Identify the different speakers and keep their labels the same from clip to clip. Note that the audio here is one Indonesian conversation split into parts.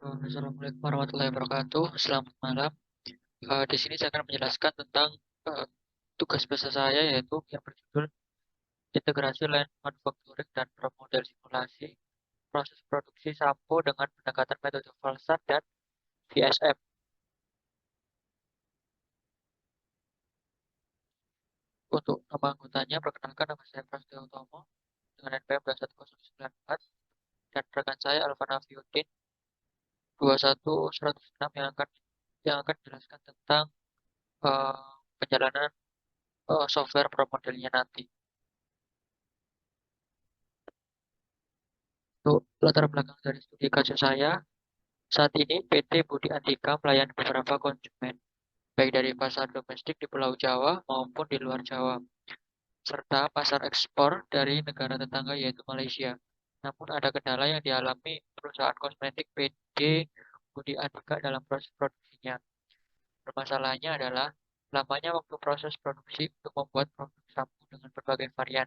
Speaker 1: Assalamualaikum warahmatullahi wabarakatuh. Selamat malam. Di sini saya akan menjelaskan tentang eh, tugas besar saya yaitu yang berjudul integrasi line manufacturing dan model simulasi proses produksi sampo dengan pendekatan metode Falstad dan VSM. Untuk nama anggotanya, perkenalkan nama saya Prasetyo Utomo dengan NPM 21094 dan rekan saya Alvan Afiuddin 21106 yang akan menjelaskan tentang eh, perjalanan software pro modelnya nanti. Untuk latar belakang dari studi kasus saya, saat ini PT Budi Andika melayani beberapa konsumen, baik dari pasar domestik di Pulau Jawa maupun di luar Jawa, serta pasar ekspor dari negara tetangga yaitu Malaysia. Namun ada kendala yang dialami perusahaan kosmetik PT Budi Andika dalam proses produksinya. Permasalahannya adalah lamanya waktu proses produksi untuk membuat produk sampo dengan berbagai varian.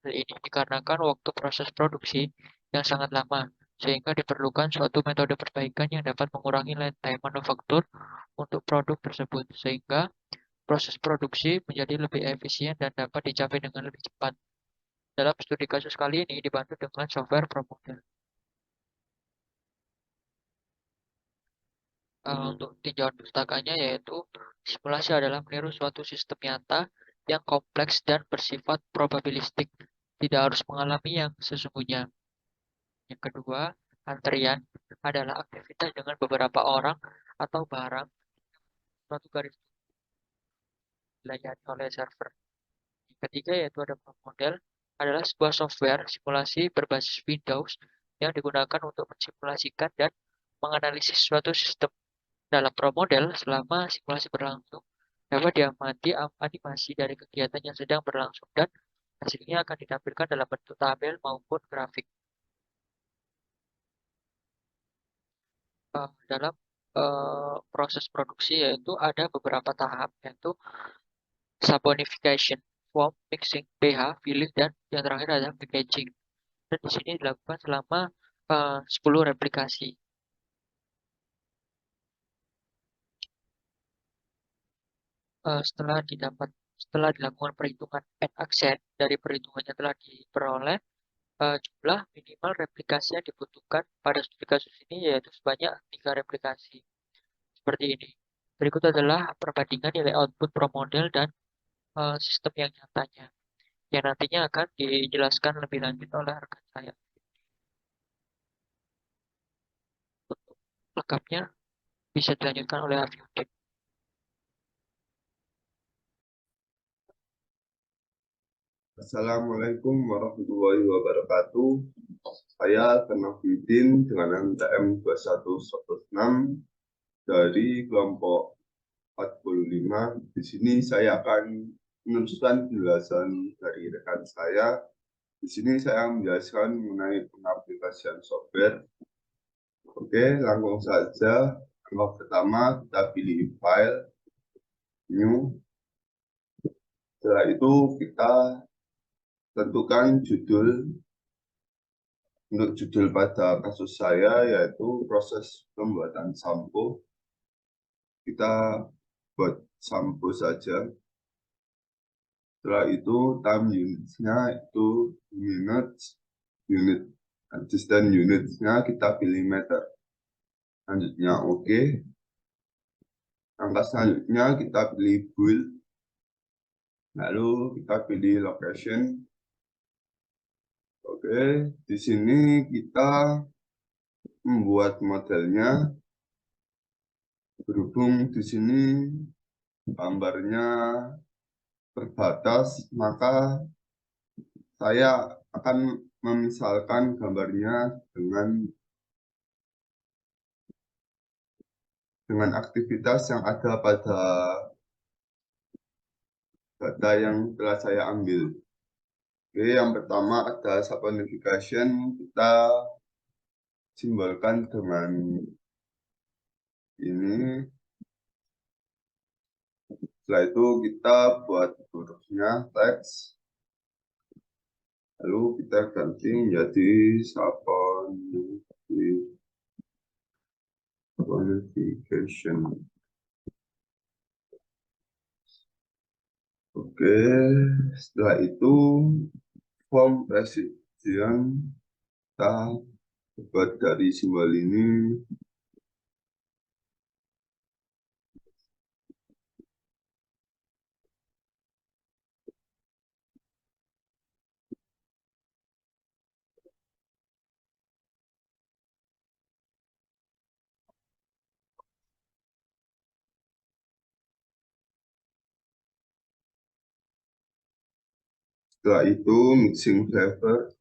Speaker 1: Hal ini dikarenakan waktu proses produksi yang sangat lama, sehingga diperlukan suatu metode perbaikan yang dapat mengurangi lead time manufaktur untuk produk tersebut, sehingga proses produksi menjadi lebih efisien dan dapat dicapai dengan lebih cepat. Dalam studi kasus kali ini dibantu dengan software ProModel. Untuk tinjauan pustakanya yaitu simulasi adalah meniru suatu sistem nyata yang kompleks dan bersifat probabilistik, tidak harus mengalami yang sesungguhnya. Yang kedua, antrian adalah aktivitas dengan beberapa orang atau barang suatu garis dilayani oleh server. Yang ketiga yaitu ada model adalah sebuah software simulasi berbasis Windows yang digunakan untuk mensimulasikan dan menganalisis suatu sistem. Dalam ProModel, selama simulasi berlangsung, dapat diamati animasi dari kegiatan yang sedang berlangsung dan hasilnya akan ditampilkan dalam bentuk tabel maupun grafik. Dalam proses produksi yaitu ada beberapa tahap yaitu saponification, foam, mixing, pH, filling, dan yang terakhir adalah packaging. Dan di sini dilakukan selama 10 replikasi. Setelah dilakukan perhitungan N aksen, dari perhitungannya telah diperoleh jumlah minimal replikasi yang dibutuhkan pada studi kasus ini yaitu sebanyak 3 replikasi. Seperti ini. Berikut adalah perbandingan nilai output pro model dan sistem yang nyatanya, yang nantinya akan dijelaskan lebih lanjut oleh rekan saya. Untuk lengkapnya bisa dilanjutkan oleh Afiuddin.
Speaker 2: Assalamualaikum warahmatullahi wabarakatuh. Saya Tanafidin dengan NTM 21106 dari kelompok 45. Di sini saya akan meneruskan penjelasan dari rekan saya. Di sini saya menjelaskan mengenai pengaplikasian software. Oke, langsung saja. Yang pertama, kita pilih file, new. Setelah itu kita tentukan judul. Untuk judul pada kasus saya yaitu proses pembuatan sampo. Kita buat sampo saja. Setelah itu time unitnya itu unit dan unitnya kita pilih meter. Selanjutnya oke. Angka selanjutnya kita pilih build. Lalu kita pilih location. Oke, di sini kita membuat modelnya. Berhubung di sini gambarnya terbatas, maka saya akan memisalkan gambarnya dengan aktivitas yang ada pada data yang telah saya ambil. Oke, yang pertama ada saponification, kita simbolkan dengan ini. Setelah itu kita buat hurufnya teks. Lalu kita ganti menjadi saponification. verification. Oke, setelah itu form prescription kita buat dari simbol ini. Setelah itu mixing flavor.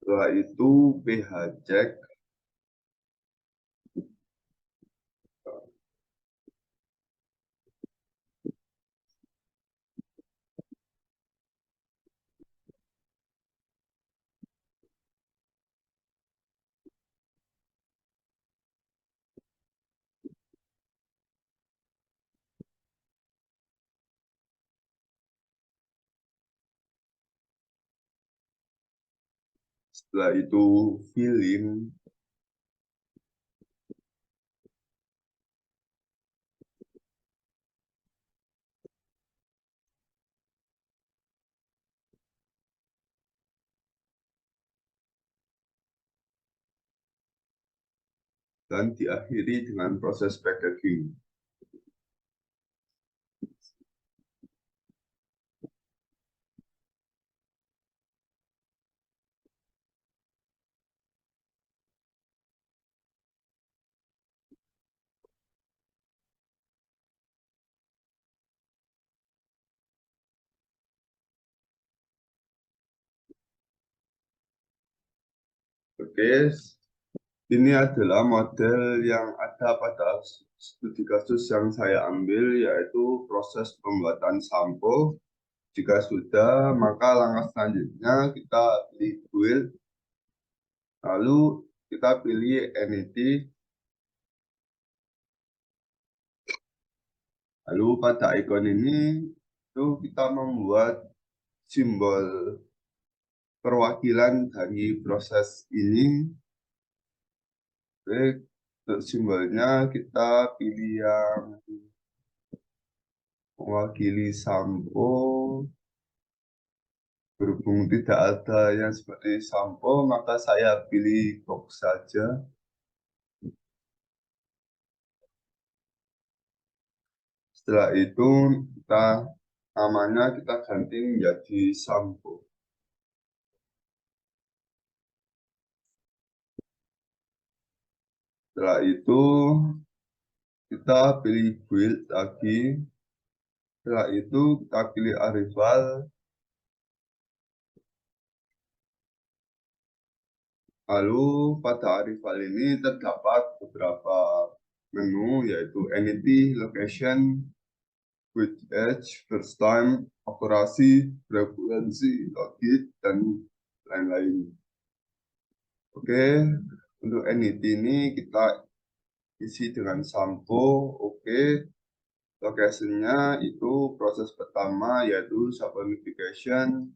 Speaker 2: Setelah itu pH check. Setelah itu filling. Dan diakhiri dengan proses packaging. Oke, ini adalah model yang ada pada studi kasus yang saya ambil, yaitu proses pembuatan sampo. Jika sudah, maka langkah selanjutnya kita pilih build, lalu kita pilih entity, lalu pada ikon ini itu kita membuat simbol perwakilan dari proses ini. Oke, untuk simbolnya kita pilih yang mewakili sampo. Berhubung tidak ada yang seperti sampo, maka saya pilih box saja. Setelah itu namanya kita ganti menjadi sampo. Setelah itu kita pilih build lagi. Setelah itu kita pilih arrival. Lalu pada arrival ini terdapat beberapa menu, yaitu entity, location, with age, first time, operasi, frekuensi, logit, dan lain-lain. Oke, untuk entity ini kita isi dengan sampo. Oke, location-nya itu proses pertama, yaitu saponification.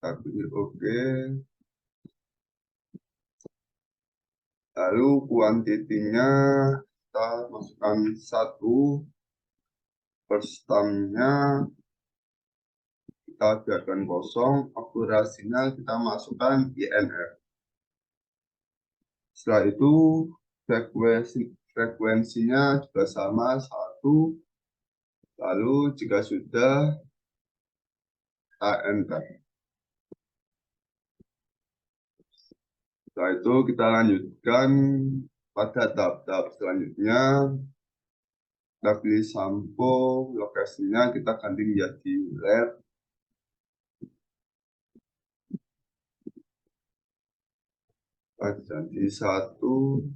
Speaker 2: Kita pilih oke. Lalu kuantitinya kita masukkan 1. First time-nya kita biarkan kosong. Akurasinya kita masukkan INR. Setelah itu frekuensinya juga sama 1. Lalu jika sudah kita enter. Setelah itu kita lanjutkan pada tahap-tahap selanjutnya. Kita pilih sampo, lokasinya kita ganti menjadi lab. Kita ganti 1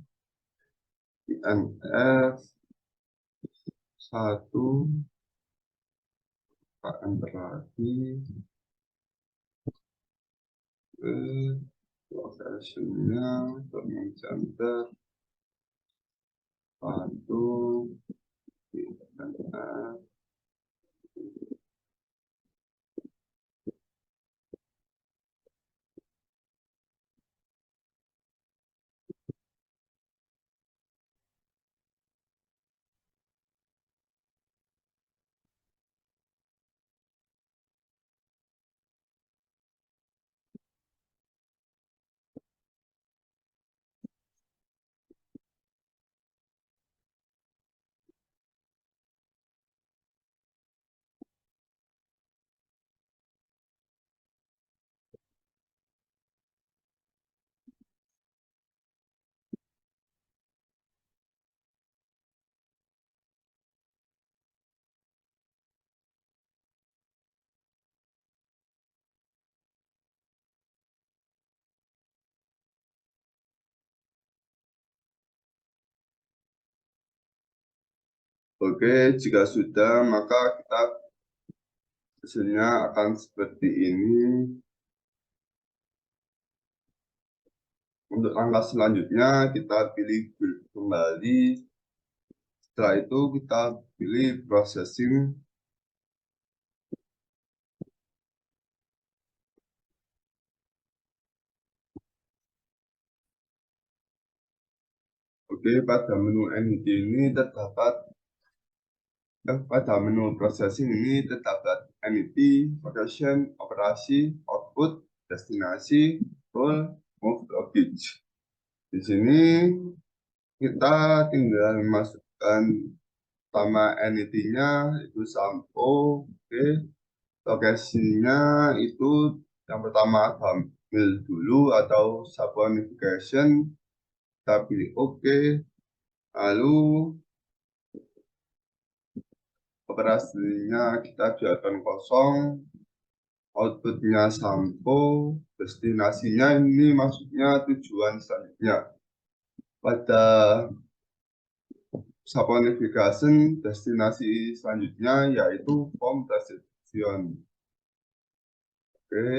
Speaker 2: INF. satu, Pak enter lagi, location-nya, domain center, satu, dan Oke, jika sudah, maka kita hasilnya akan seperti ini. Untuk langkah selanjutnya, kita pilih build kembali. Setelah itu, kita pilih processing. Oke, pada menu entity ini terdapat pada menu processing ini terdapat entity, location, operasi, output, destinasi, role, move, loggage. Di sini kita tinggal masukkan nama entity-nya itu sampo, oke. Lokasinya itu yang pertama ambil dulu atau saponification, kita pilih oke. Lalu operasinya kita biarkan kosong, outputnya sampo, destinasinya ini maksudnya tujuan selanjutnya. Pada saponification, destinasi selanjutnya yaitu form transaction. Oke,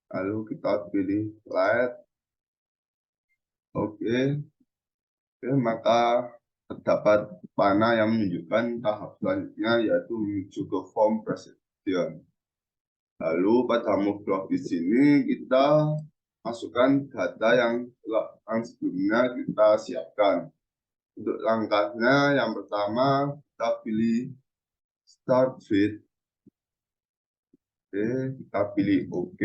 Speaker 2: lalu kita pilih light. Oke, maka terdapat panah yang menunjukkan tahap selanjutnya yaitu menuju ke form presentation. Lalu pada move block di sini kita masukkan data yang sebelumnya kita siapkan. Untuk langkahnya yang pertama kita pilih start with. Oke, kita pilih OK,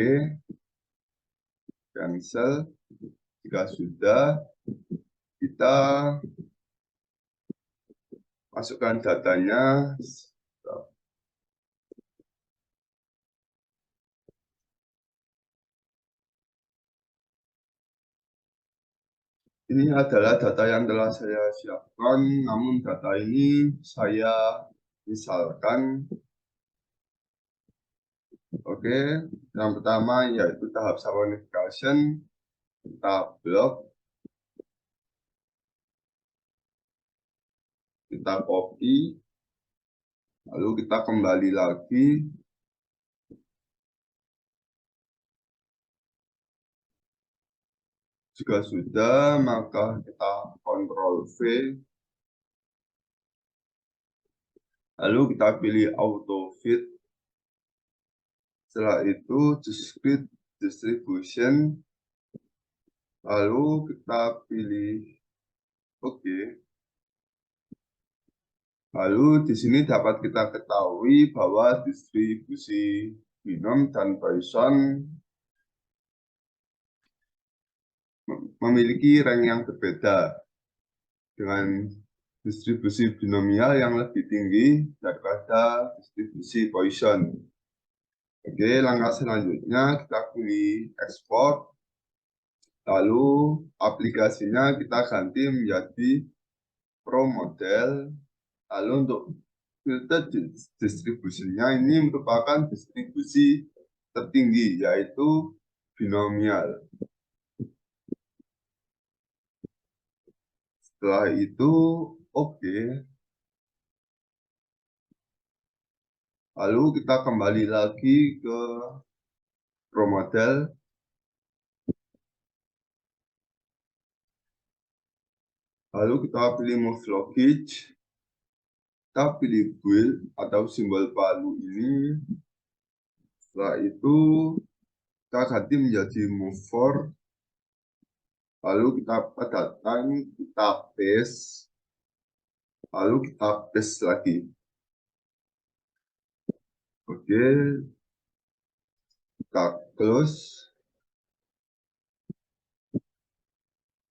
Speaker 2: cancel. Jika sudah, kita masukkan datanya. Ini adalah data yang telah saya siapkan, namun data ini saya misalkan. Oke, yang pertama yaitu tahap saponification, kita blok, kita copy, lalu kita kembali lagi. Jika sudah, maka kita Ctrl V, lalu kita pilih auto fit. Setelah itu discrete distribution, lalu kita pilih OK. Lalu di sini dapat kita ketahui bahwa distribusi binom dan Poisson memiliki rank yang berbeda dengan distribusi binomial yang lebih tinggi daripada distribusi Poisson. Oke, langkah selanjutnya kita pilih ekspor. Lalu aplikasinya kita ganti menjadi Pro Model. Lalu untuk filter distribusinya ini merupakan distribusi tertinggi yaitu binomial. Setelah itu oke. Lalu kita kembali lagi ke Pro Model. Lalu kita pilih Move Lockage. Kita pilih build atau simbol palu ini. Setelah itu kita ganti menjadi Move For. Lalu kita pada time kita paste. Lalu kita paste lagi. Oke, kita close.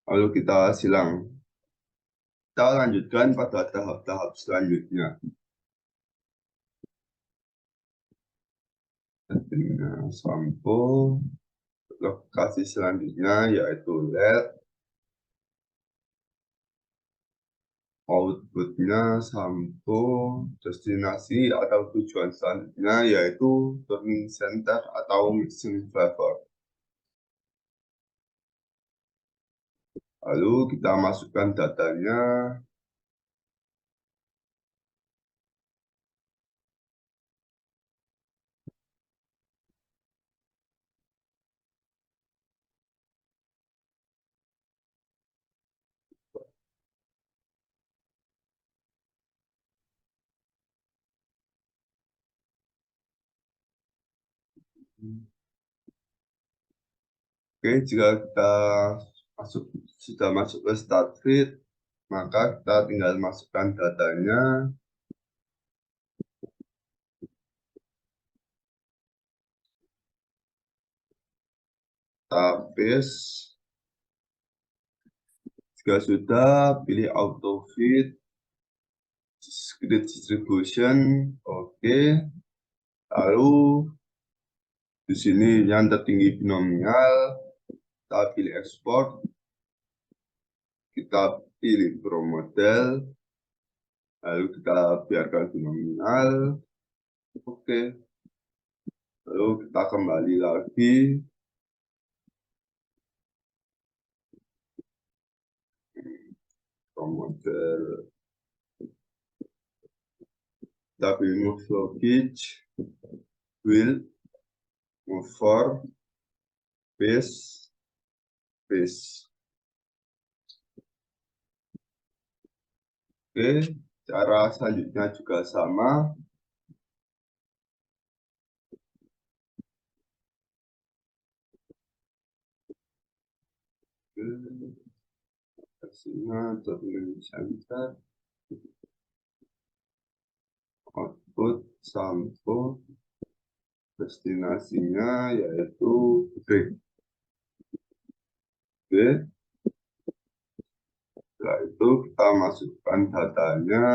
Speaker 2: Lalu kita silang. Kita lanjutkan pada tahap-tahap selanjutnya. Settingnya sampo. Lokasi selanjutnya yaitu LED. Outputnya sampo. Destinasi atau tujuan selanjutnya yaitu turning center atau mixing flavor. Lalu kita masukkan datanya. Oke, jika kita sudah masuk ke start feed, maka kita tinggal masukkan datanya. Kita paste. Jika sudah, pilih auto feed, grid distribution, oke. Lalu di sini yang tertinggi binomial, kita pilih export, kita pilih pro model, lalu kita biarkan binomial, oke. Lalu kita kembali lagi. Pro model. Kita pilih move lockage, build, move for, paste, paste. Oke, cara selanjutnya juga sama. Hasilnya turning center, output sampo, destinasinya yaitu break. Oke, setelah itu kita masukkan datanya.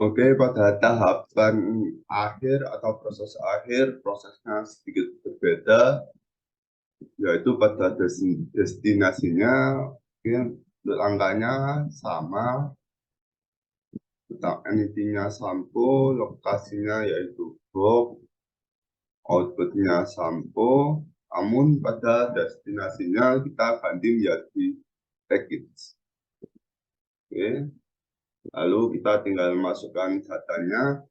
Speaker 2: Oke, pada tahapan akhir atau proses akhir, prosesnya sedikit berbeda, yaitu pada destinasinya, mungkin angkanya sama, tetap emitinya sampo, lokasinya yaitu box, outputnya sampo, namun pada destinasinya kita ganti menjadi package. Oke, lalu kita tinggal masukkan datanya.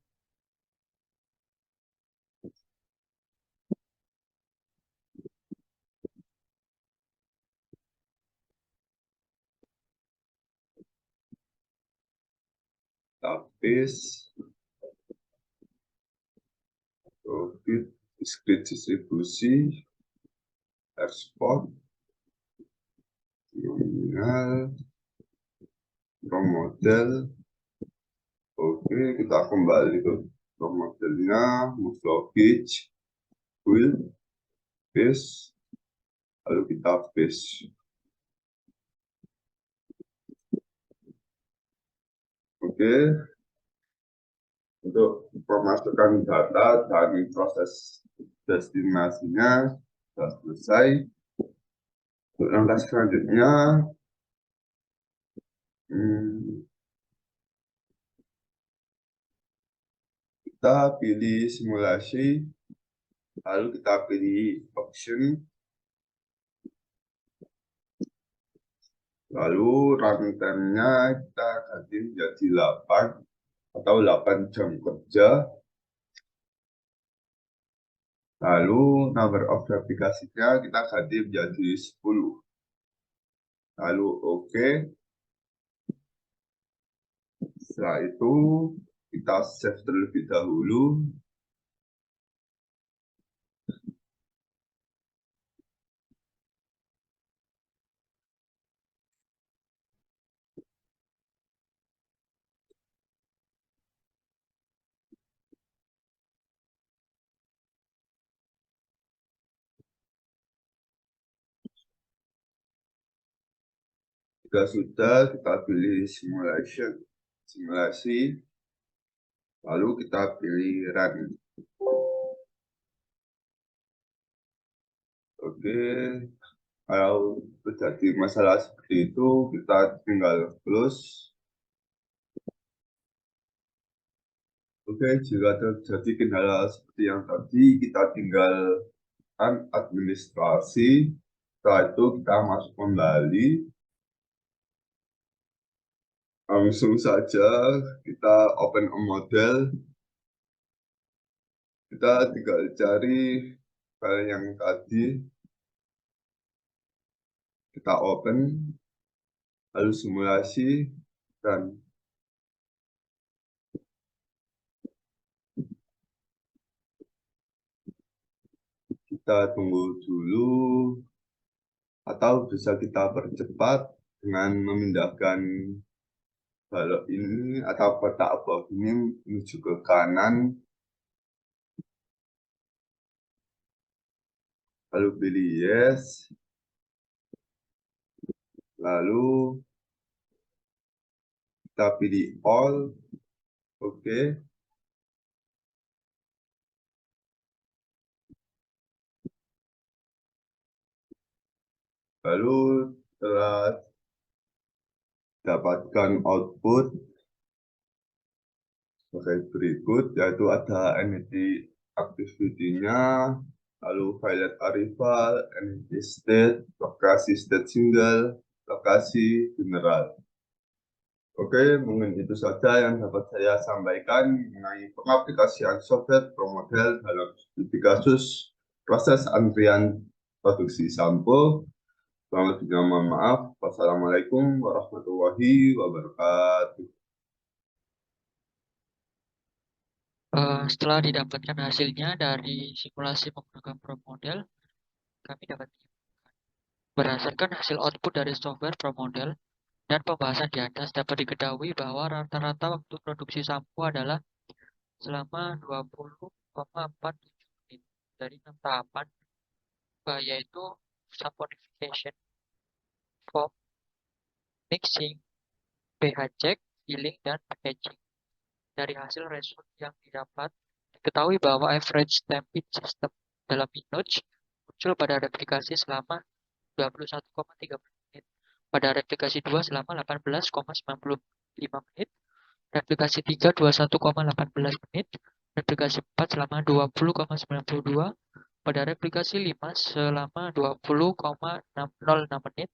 Speaker 2: Paste, profit, discrete distribusi, ekspor, nominal, from model. Oke, kita kembali ke from modelnya, move gauge, wheel, paste, lalu kita paste. Oke, untuk memasukkan data dan proses destinasinya sudah selesai. Untuk langkah selanjutnya, kita pilih simulasi, lalu kita pilih option, lalu runtime-nya kita ganti menjadi 8 atau 8 jam kerja. Lalu number of replikasinya kita ganti menjadi 10. Lalu oke. Setelah itu kita save terlebih dahulu. Jika sudah, kita pilih simulasi, lalu kita pilih run. Oke, kalau terjadi masalah seperti itu, kita tinggal close. Oke, jika terjadi kendala seperti yang tadi, kita tinggal administrasi. Setelah itu kita masuk kembali. Langsung saja kita open a model. Kita tinggal cari file yang tadi. Kita open, lalu simulasi, dan kita tunggu dulu, atau bisa kita percepat dengan memindahkan balok ini atau kotak abang ini menuju ke kanan, lalu pilih yes, lalu kita pilih all, oke. Lalu setelah dapatkan output sebagai berikut, yaitu ada entity activity-nya, lalu violet arrival, entity state, lokasi state single, lokasi general. Oke, mungkin itu saja yang dapat saya sampaikan mengenai pengaplikasian software ProModel dalam studi kasus proses antrian produksi sampo. Selamat mohon maaf. Wassalamualaikum warahmatullahi wabarakatuh.
Speaker 1: Setelah didapatkan hasilnya dari simulasi menggunakan ProModel, kami dapat berdasarkan hasil output dari software ProModel dan pembahasan di atas dapat diketahui bahwa rata-rata waktu produksi sampo adalah selama 20,47 menit dari 6 tahapan, yaitu saponification, foam, mixing, pH check, healing, dan packaging. Dari hasil result yang didapat, diketahui bahwa average stamping system dalam Linux muncul pada replikasi selama 21,3 menit, pada replikasi 2 selama 18,95 menit, replikasi 3 21,18 menit, replikasi 4 selama 20,92, pada replikasi 5 selama 20,606 menit,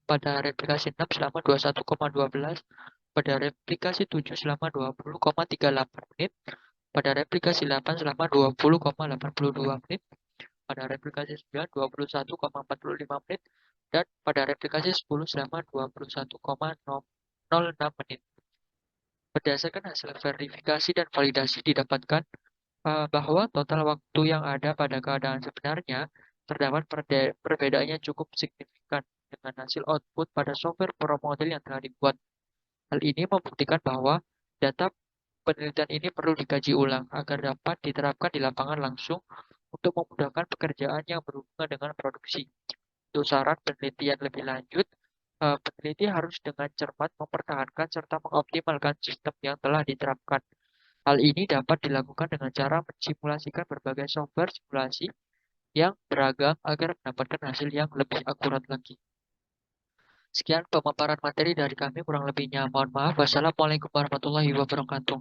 Speaker 1: pada replikasi 6 selama 21,12, pada replikasi 7 selama 20,38 menit, pada replikasi 8 selama 20,82 menit, pada replikasi 9 21,45 menit, dan pada replikasi 10 selama 21,06 menit. Berdasarkan hasil verifikasi dan validasi didapatkan bahwa total waktu yang ada pada keadaan sebenarnya terdapat perbedaannya cukup signifikan dengan hasil output pada software pro model yang telah dibuat. Hal ini membuktikan bahwa data penelitian ini perlu dikaji ulang agar dapat diterapkan di lapangan langsung untuk memudahkan pekerjaan yang berhubungan dengan produksi. Untuk saran penelitian lebih lanjut, peneliti harus dengan cermat mempertahankan serta mengoptimalkan sistem yang telah diterapkan. Hal ini dapat dilakukan dengan cara mensimulasikan berbagai software simulasi yang beragam agar mendapatkan hasil yang lebih akurat lagi. Sekian pemaparan materi dari kami, kurang lebihnya mohon maaf. Wassalamualaikum warahmatullahi wabarakatuh.